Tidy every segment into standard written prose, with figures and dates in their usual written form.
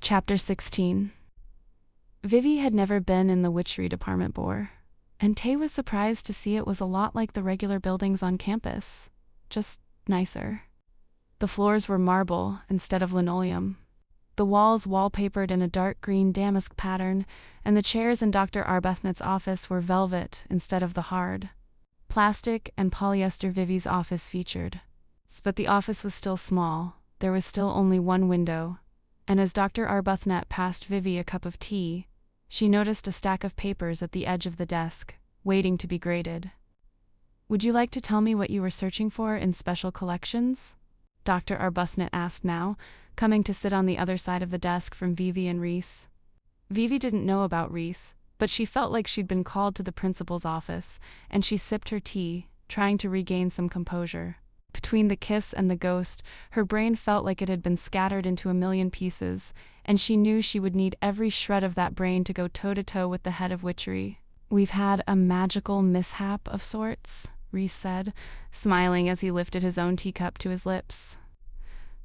Chapter 16. Vivi had never been in the witchery department before, and Tay was surprised to see it was a lot like the regular buildings on campus, just nicer. The floors were marble instead of linoleum, the walls wallpapered in a dark green damask pattern, and the chairs in Dr. Arbuthnot's office were velvet instead of the hard plastic and polyester Vivi's office featured. But the office was still small, there was still only one window, and as Dr. Arbuthnot passed Vivi a cup of tea, she noticed a stack of papers at the edge of the desk, waiting to be graded. "Would you like to tell me what you were searching for in special collections?" Dr. Arbuthnot asked now, coming to sit on the other side of the desk from Vivi and Reese. Vivi didn't know about Reese, but she felt like she'd been called to the principal's office, and she sipped her tea, trying to regain some composure. Between the kiss and the ghost, her brain felt like it had been scattered into a million pieces, and she knew she would need every shred of that brain to go toe-to-toe with the head of witchery. "We've had a magical mishap of sorts," Reese said, smiling as he lifted his own teacup to his lips.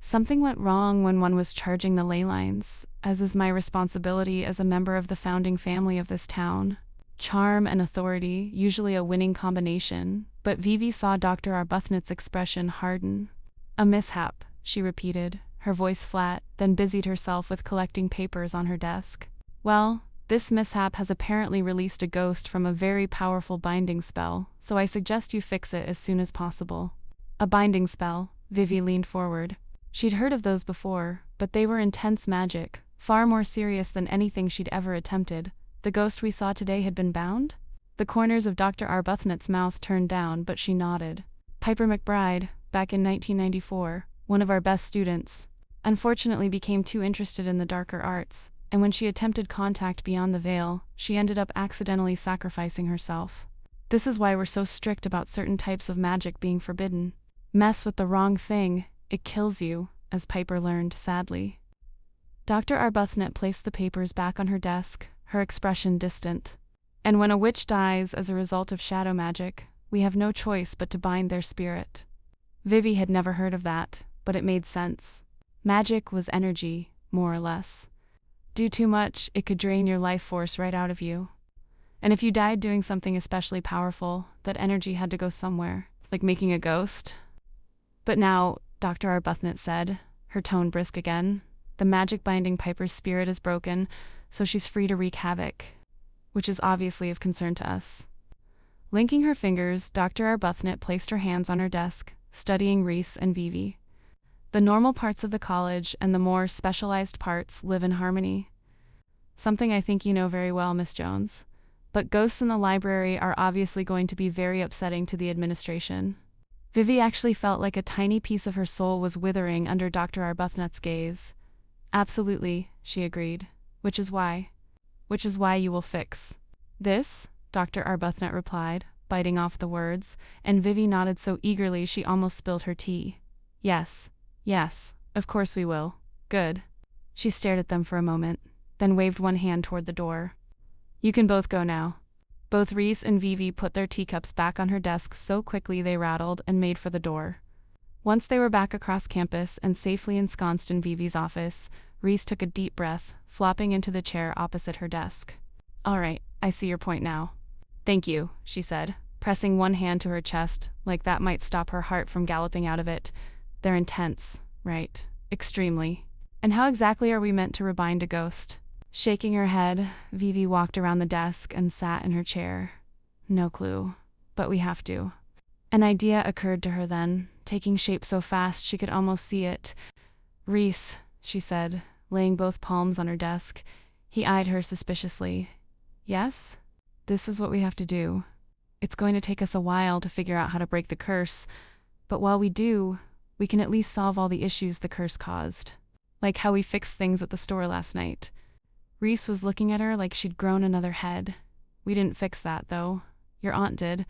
"Something went wrong when one was charging the ley lines, as is my responsibility as a member of the founding family of this town. Charm and authority, usually a winning combination, but Vivi saw Dr. Arbuthnot's expression harden. "A mishap," she repeated, her voice flat, then busied herself with collecting papers on her desk. "Well, this mishap has apparently released a ghost from a very powerful binding spell, so I suggest you fix it as soon as possible." A binding spell? Vivi leaned forward. She'd heard of those before, but they were intense magic, far more serious than anything she'd ever attempted. The ghost we saw today had been bound? The corners of Dr. Arbuthnot's mouth turned down, but she nodded. "Piper McBride, back in 1994, one of our best students, unfortunately became too interested in the darker arts, and when she attempted contact beyond the veil, she ended up accidentally sacrificing herself. This is why we're so strict about certain types of magic being forbidden. Mess with the wrong thing, it kills you," as Piper learned, sadly. Dr. Arbuthnot placed the papers back on her desk, her expression distant. "And when a witch dies as a result of shadow magic, we have no choice but to bind their spirit." Vivi had never heard of that, but it made sense. Magic was energy, more or less. Do too much, it could drain your life force right out of you. And if you died doing something especially powerful, that energy had to go somewhere, like making a ghost. "But now," Dr. Arbuthnot said, her tone brisk again, "the magic binding Piper's spirit is broken, so she's free to wreak havoc, which is obviously of concern to us." Linking her fingers, Dr. Arbuthnot placed her hands on her desk, studying Reese and Vivi. "The normal parts of the college and the more specialized parts live in harmony. Something I think you know very well, Miss Jones. But ghosts in the library are obviously going to be very upsetting to the administration." Vivi actually felt like a tiny piece of her soul was withering under Dr. Arbuthnot's gaze. "Absolutely," she agreed. Which is why you will fix this," Dr. Arbuthnot replied, biting off the words, and Vivi nodded so eagerly she almost spilled her tea. Yes, of course we will. Good." She stared at them for a moment, then waved one hand toward the door. "You can both go now." Both Reese and Vivi put their teacups back on her desk so quickly they rattled and made for the door. Once they were back across campus and safely ensconced in Vivi's office, Reese took a deep breath, flopping into the chair opposite her desk. "All right, I see your point now." "Thank you," she said, pressing one hand to her chest, like that might stop her heart from galloping out of it. "They're intense, right? Extremely. And how exactly are we meant to rebind a ghost?" Shaking her head, Vivi walked around the desk and sat in her chair. "No clue, but we have to." An idea occurred to her then, taking shape so fast she could almost see it. "Reese," she said, laying both palms on her desk. He eyed her suspiciously. "Yes? This is what we have to do. It's going to take us a while to figure out how to break the curse, but while we do, we can at least solve all the issues the curse caused. Like how we fixed things at the store last night." Reese was looking at her like she'd grown another head. "We didn't fix that, though. Your aunt did."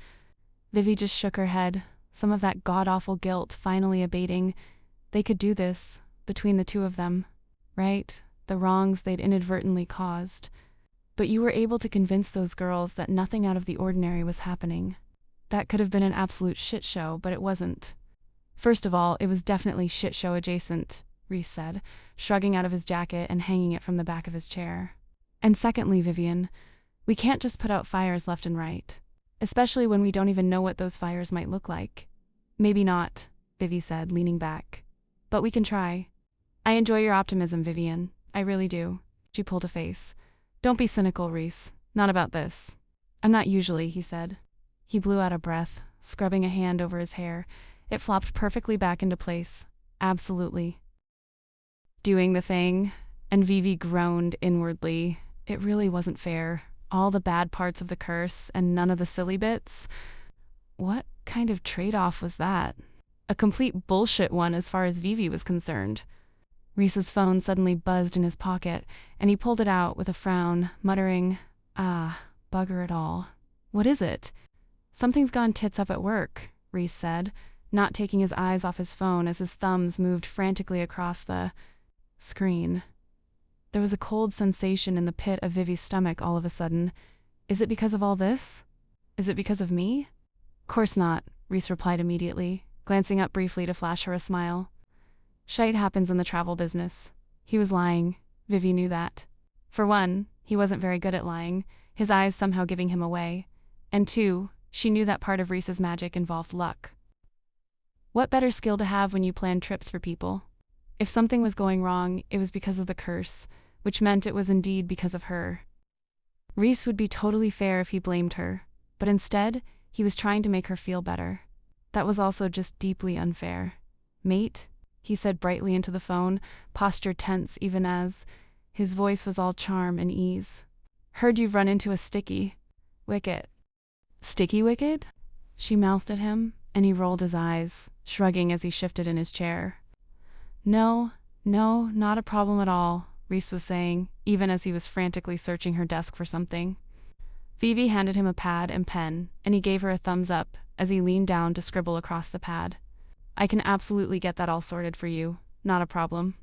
Vivi just shook her head, some of that god-awful guilt finally abating. They could do this, between the two of them. Right? The wrongs they'd inadvertently caused. "But you were able to convince those girls that nothing out of the ordinary was happening. That could have been an absolute shit show, but it wasn't. First of all, it was definitely shit show adjacent. Reese said, shrugging out of his jacket and hanging it from the back of his chair. And secondly, Vivian, we can't just put out fires left and right, especially when we don't even know what those fires might look like. Maybe not, Vivi said, leaning back. But we can try. I enjoy your optimism, Vivian. I really do. She pulled a face. Don't be cynical, Reese. Not about this. I'm not usually, he said. He blew out a breath, scrubbing a hand over his hair. It flopped perfectly back into place. Absolutely. Doing the thing, and Vivi groaned inwardly. It really wasn't fair. All the bad parts of the curse and none of the silly bits. What kind of trade-off was that? A complete bullshit one as far as Vivi was concerned. Reese's phone suddenly buzzed in his pocket, and he pulled it out with a frown, muttering, bugger it all. What is it? Something's gone tits up at work, Reese said, not taking his eyes off his phone as his thumbs moved frantically across the screen. There was a cold sensation in the pit of Vivi's stomach all of a sudden. Is it because of all this? Is it because of me? Course not, Reese replied immediately, glancing up briefly to flash her a smile. Shite happens in the travel business. He was lying. Vivi knew that. For one, he wasn't very good at lying, his eyes somehow giving him away. And two, she knew that part of Reese's magic involved luck. What better skill to have when you plan trips for people? If something was going wrong, it was because of the curse, which meant it was indeed because of her. Reese would be totally fair if he blamed her, but instead, he was trying to make her feel better. That was also just deeply unfair. Mate, he said brightly into the phone, posture tense even as his voice was all charm and ease. Heard you've run into a sticky wicket. Sticky wicket? She mouthed at him, and he rolled his eyes, shrugging as he shifted in his chair. No, not a problem at all, Reese was saying, even as he was frantically searching her desk for something. Vivi handed him a pad and pen, and he gave her a thumbs up as he leaned down to scribble across the pad. I can absolutely get that all sorted for you. Not a problem.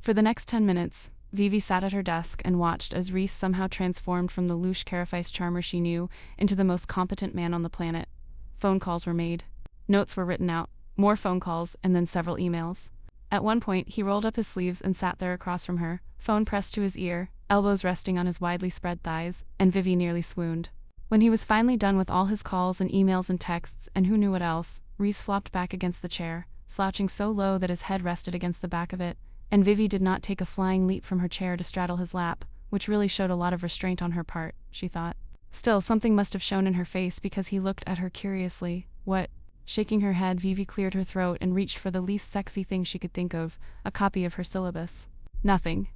For the next 10 minutes, Vivi sat at her desk and watched as Reese somehow transformed from the louche carafice charmer she knew into the most competent man on the planet. Phone calls were made. Notes were written out. More phone calls, and then several emails. At one point, he rolled up his sleeves and sat there across from her, phone pressed to his ear, elbows resting on his widely spread thighs, and Vivi nearly swooned. When he was finally done with all his calls and emails and texts, and who knew what else, Reese flopped back against the chair, slouching so low that his head rested against the back of it, and Vivi did not take a flying leap from her chair to straddle his lap, which really showed a lot of restraint on her part, she thought. Still, something must have shown in her face because he looked at her curiously. What? Shaking her head, Vivi cleared her throat and reached for the least sexy thing she could think of, a copy of her syllabus. Nothing,